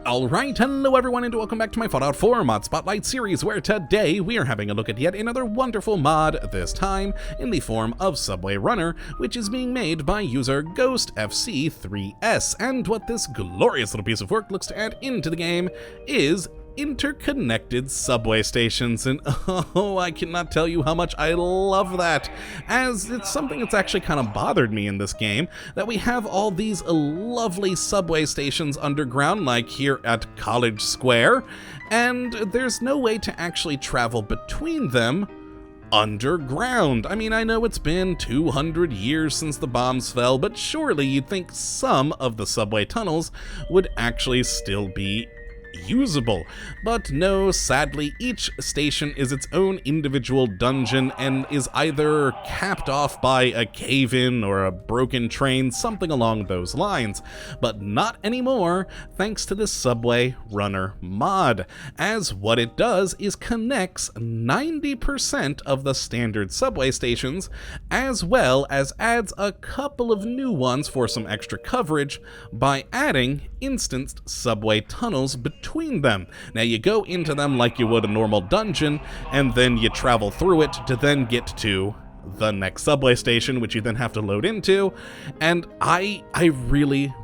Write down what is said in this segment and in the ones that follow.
Alright, hello everyone and welcome back to my Fallout 4 Mod Spotlight series, where today we are having a look at yet another wonderful mod, this time in the form of Subway Runner, which is being made by user GhostFC3S, and what this glorious little piece of work looks to add into the game is interconnected subway stations, and oh, I cannot tell you how much I love that, as it's something that's actually kind of bothered me in this game, that we have all these lovely subway stations underground, like here at College Square, and there's no way to actually travel between them underground. I mean, I know it's been 200 years since the bombs fell, but surely you'd think some of the subway tunnels would actually still be usable. But no, sadly, each station is its own individual dungeon and is either capped off by a cave-in or a broken train, something along those lines. But not anymore, thanks to this Subway Runner mod, as what it does is connects 90% of the standard subway stations, as well as adds a couple of new ones for some extra coverage by adding instanced subway tunnels between them. Now you go into them like you would a normal dungeon, and then you travel through it to then get to the next subway station, which you then have to load into, and I really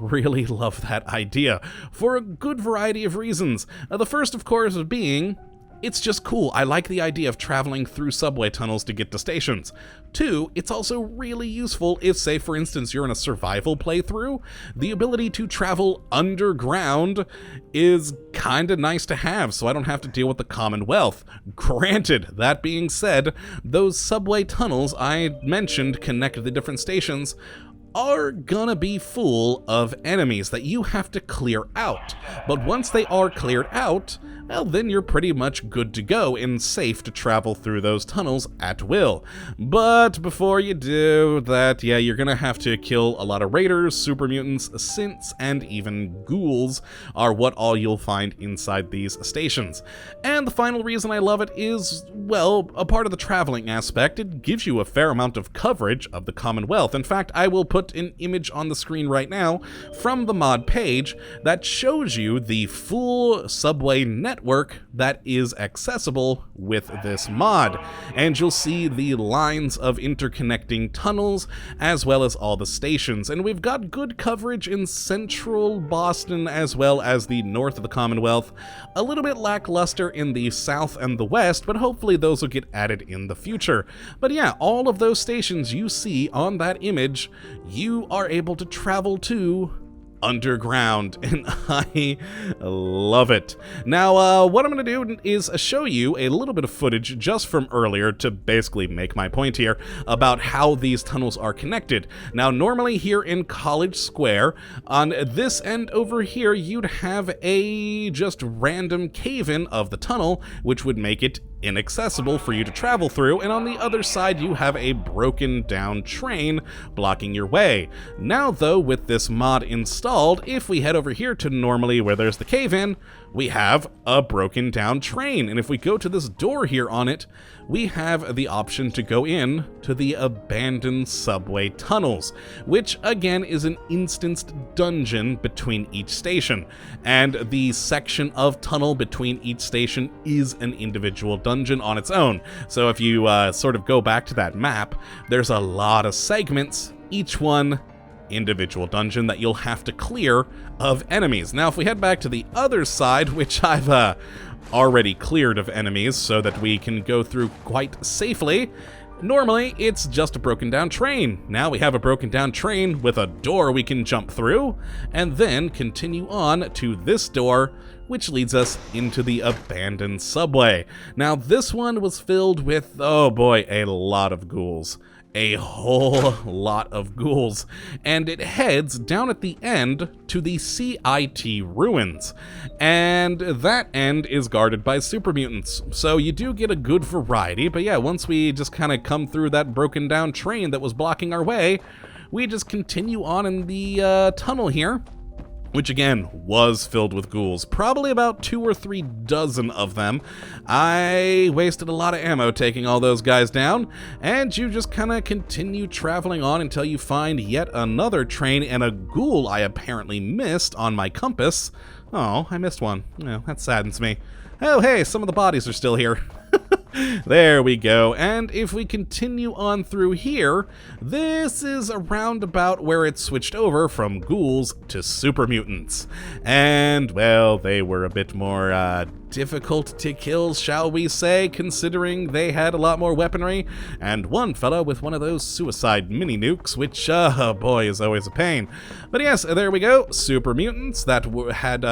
love that idea for a good variety of reasons. The first, of course, being it's just cool. I like the idea of traveling through subway tunnels to get to stations. 2, it's also really useful if, say, for instance, you're in a survival playthrough. The ability to travel underground is kinda nice to have, so I don't have to deal with the Commonwealth. Granted, that being said, those subway tunnels I mentioned connect the different stations are gonna be full of enemies that you have to clear out. But once they are cleared out, well, then you're pretty much good to go and safe to travel through those tunnels at will. But before you do that, yeah, you're gonna have to kill a lot of raiders, super mutants, synths, and even ghouls are what all you'll find inside these stations. And the final reason I love it is, well, a part of the traveling aspect. It gives you a fair amount of coverage of the Commonwealth. In fact, I will put an image on the screen right now from the mod page that shows you the full subway network that is accessible with this mod, and you'll see the lines of interconnecting tunnels as well as all the stations, and we've got good coverage in central Boston as well as the north of the Commonwealth, a little bit lackluster in the south and the west, but hopefully those will get added in the future. But yeah, all of those stations you see on that image you are able to travel to underground, and I love it. Now, what I'm going to do is show you a little bit of footage just from earlier to basically make my point here about how these tunnels are connected. Now, normally here in College Square, on this end over here, you'd have a just random cave-in of the tunnel, which would make it inaccessible for you to travel through, and on the other side you have a broken down train blocking your way. Now though, with this mod installed, if we head over here to normally where there's the cave-in, we have a broken down train, and if we go to this door here on it, we have the option to go in to the abandoned subway tunnels, which again is an instanced dungeon between each station, and the section of tunnel between each station is an individual dungeon on its own. So if you sort of go back to that map, there's a lot of segments, each one individual dungeon that you'll have to clear of enemies. Now if we head back to the other side, which I've already cleared of enemies so that we can go through quite safely, normally it's just a broken down train. Now we have a broken down train with a door we can jump through, and then continue on to this door, which leads us into the abandoned subway. Now this one was filled with, oh boy, a lot of ghouls. A whole lot of ghouls, and it heads down at the end to the CIT ruins, and that end is guarded by super mutants, so you do get a good variety. But yeah, once we just kind of come through that broken down train that was blocking our way, we just continue on in the tunnel here, which again was filled with ghouls, probably about 2 or 3 dozen of them. I wasted a lot of ammo taking all those guys down, and you just kind of continue traveling on until you find yet another train and a ghoul I apparently missed on my compass. Oh, I missed one. Well, that saddens me. Oh, hey, some of the bodies are still here. There we go, and if we continue on through here, this is around about where it switched over from ghouls to super mutants. And, well, they were a bit more, difficult to kill, shall we say, considering they had a lot more weaponry, and one fella with one of those suicide mini-nukes, which, oh boy, is always a pain. But yes, there we go, super mutants that had,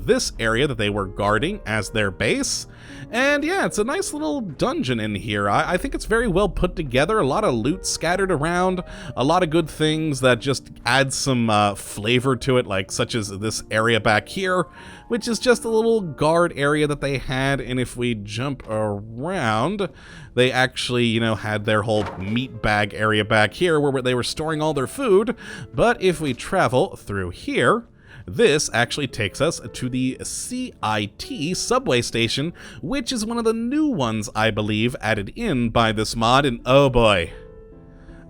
this area that they were guarding as their base. And yeah, it's a nice little dungeon in here. I think it's very well put together, a lot of loot scattered around, a lot of good things that just add some flavor to it, like such as this area back here, which is just a little guard area that they had. And if we jump around, they actually, you know, had their whole meat bag area back here where they were storing all their food. But if we travel through here, this actually takes us to the CIT subway station, which is one of the new ones, I believe, added in by this mod, and oh boy.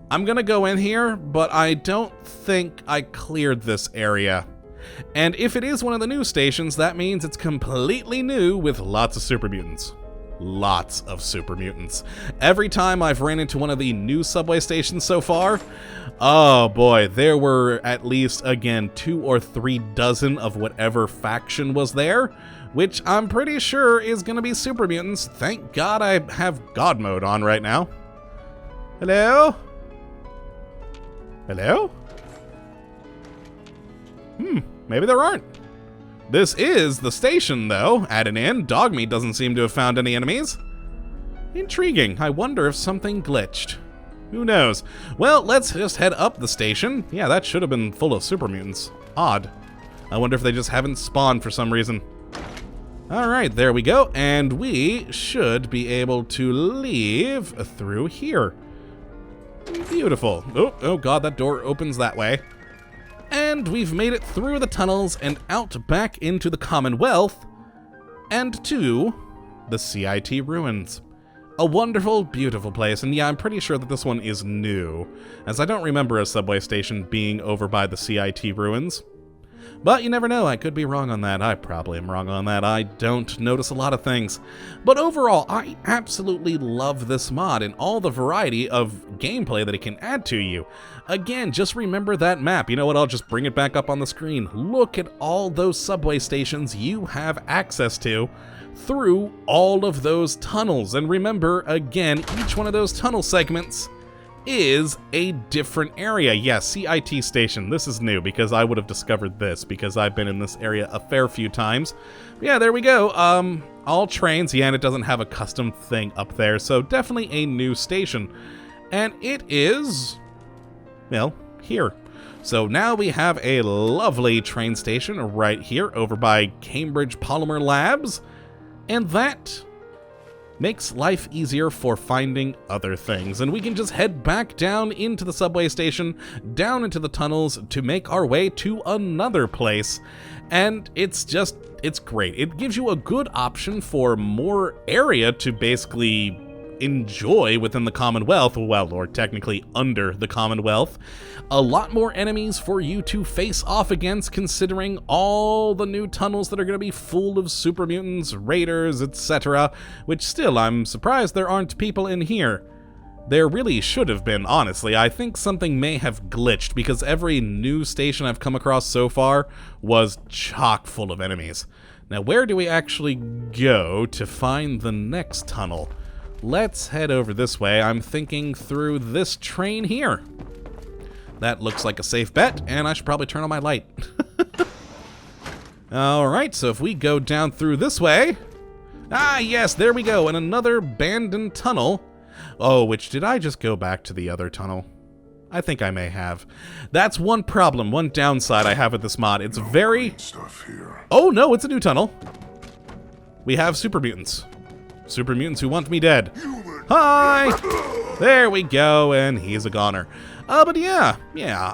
I'm gonna go in here, but I don't think I cleared this area. And if it is one of the new stations, that means it's completely new with lots of super mutants. Lots of super mutants. Every time I've ran into one of the new subway stations so far, oh boy, there were at least, again, 2 or 3 dozen of whatever faction was there, which I'm pretty sure is going to be super mutants. Thank God I have God mode on right now. Hello? Hello? Maybe there aren't. This is the station, though, added in. Dogmeat doesn't seem to have found any enemies. Intriguing. I wonder if something glitched. Who knows? Well, let's just head up the station. Yeah, that should have been full of super mutants. Odd. I wonder if they just haven't spawned for some reason. Alright, there we go. And we should be able to leave through here. Beautiful. Oh god, that door opens that way. And we've made it through the tunnels and out back into the Commonwealth and to the CIT ruins. A wonderful, beautiful place, and yeah, I'm pretty sure that this one is new, as I don't remember a subway station being over by the CIT ruins. But you never know, I could be wrong on that. I probably am wrong on that. I don't notice a lot of things. But overall, I absolutely love this mod and all the variety of gameplay that it can add to you. Again, just remember that map. You know what, I'll just bring it back up on the screen. Look at all those subway stations you have access to through all of those tunnels. And remember, again, each one of those tunnel segments is a different area. Yes, CIT station. This is new because I would have discovered this because I've been in this area a fair few times. But yeah, there we go. All trains. Yeah, and it doesn't have a custom thing up there, so definitely a new station. And it is, well, here. So now we have a lovely train station right here over by Cambridge Polymer Labs, and that makes life easier for finding other things. And we can just head back down into the subway station, down into the tunnels to make our way to another place. And it's great. It gives you a good option for more area to basically enjoy within the Commonwealth, well, or technically under the Commonwealth. A lot more enemies for you to face off against, considering all the new tunnels that are going to be full of super mutants, raiders, etc., which still, I'm surprised there aren't people in here. There really should have been, honestly. I think something may have glitched, because every new station I've come across so far was chock full of enemies. Now, where do we actually go to find the next tunnel? Let's head over this way. I'm thinking through this train here. That looks like a safe bet, and I should probably turn on my light. Alright, so if we go down through this way... Ah, yes, there we go, and another abandoned tunnel. Oh, which, did I just go back to the other tunnel? I think I may have. That's one problem, one downside I have with this mod. It's very... Oh, no, it's a new tunnel. We have super mutants. Super mutants who want me dead. Hi! There we go, and he's a goner. But yeah,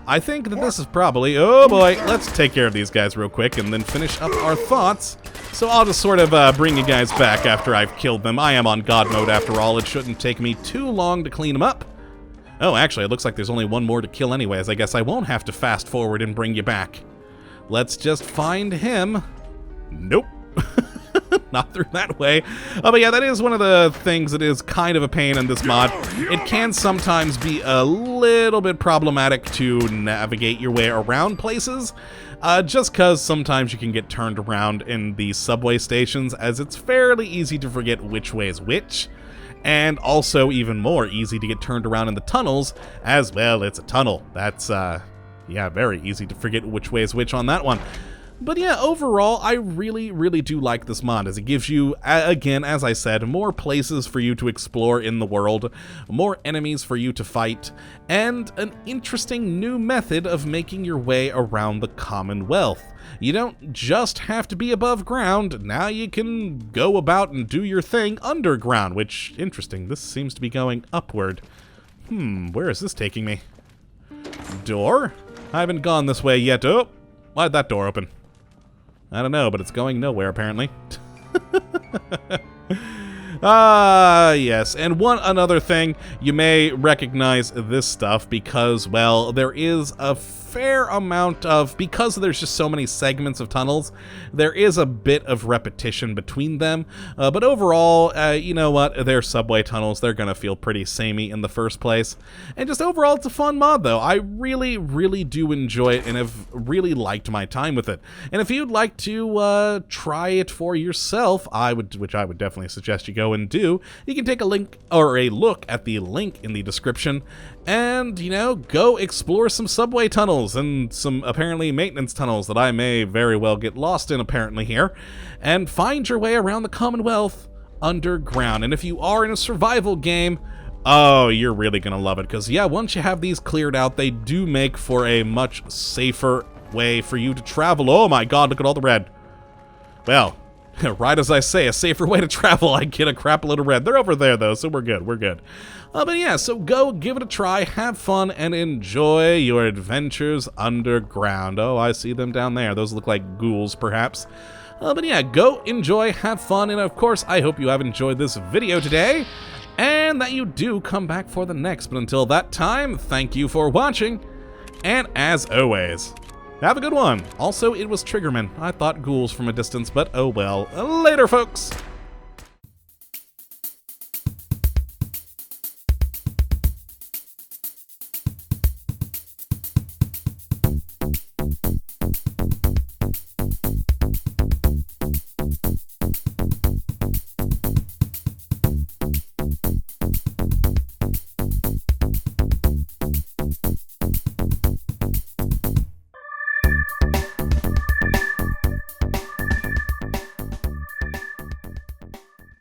I think that this is probably... Oh boy, let's take care of these guys real quick and then finish up our thoughts. So I'll just sort of bring you guys back after I've killed them. I am on God mode after all. It shouldn't take me too long to clean them up. Oh, actually, it looks like there's only one more to kill anyways. I guess I won't have to fast forward and bring you back. Let's just find him. Nope. Not through that way. Oh, but yeah, that is one of the things that is kind of a pain in this mod. It can sometimes be a little bit problematic to navigate your way around places, just because sometimes you can get turned around in the subway stations, as it's fairly easy to forget which way is which. And also even more easy to get turned around in the tunnels, as well, it's a tunnel. That's, yeah, very easy to forget which way is which on that one. But yeah, overall, I really, really do like this mod, as it gives you, again, as I said, more places for you to explore in the world, more enemies for you to fight, and an interesting new method of making your way around the Commonwealth. You don't just have to be above ground, now you can go about and do your thing underground, which, interesting, this seems to be going upward. Where is this taking me? Door? I haven't gone this way yet. Oh, why'd that door open? I don't know, but it's going nowhere, apparently. Yes, and another thing, you may recognize this stuff because, well, there is a fair amount of, because there's just so many segments of tunnels, there is a bit of repetition between them, but overall, you know what, they're subway tunnels, they're gonna feel pretty samey in the first place, and just overall, it's a fun mod, though. I really, really do enjoy it, and have really liked my time with it, and if you'd like to try it for yourself, which I would definitely suggest you go and do, you can take a link, or a look at the link in the description, and, you know, go explore some subway tunnels and some apparently maintenance tunnels that I may very well get lost in apparently here, and find your way around the Commonwealth underground. And if you are in a survival game, oh, you're really gonna love it, because yeah, once you have these cleared out, they do make for a much safer way for you to travel. Oh my god, look at all the red. Well, right as I say, a safer way to travel, I get a crap load of red. They're over there, though, so we're good, we're good. But yeah, so go, give it a try, have fun, and enjoy your adventures underground. Oh, I see them down there. Those look like ghouls, perhaps. But yeah, go, enjoy, have fun, and of course, I hope you have enjoyed this video today, and that you do come back for the next. But until that time, thank you for watching, and as always, have a good one. Also, it was Triggerman. I thought ghouls from a distance, but oh well. Later, folks!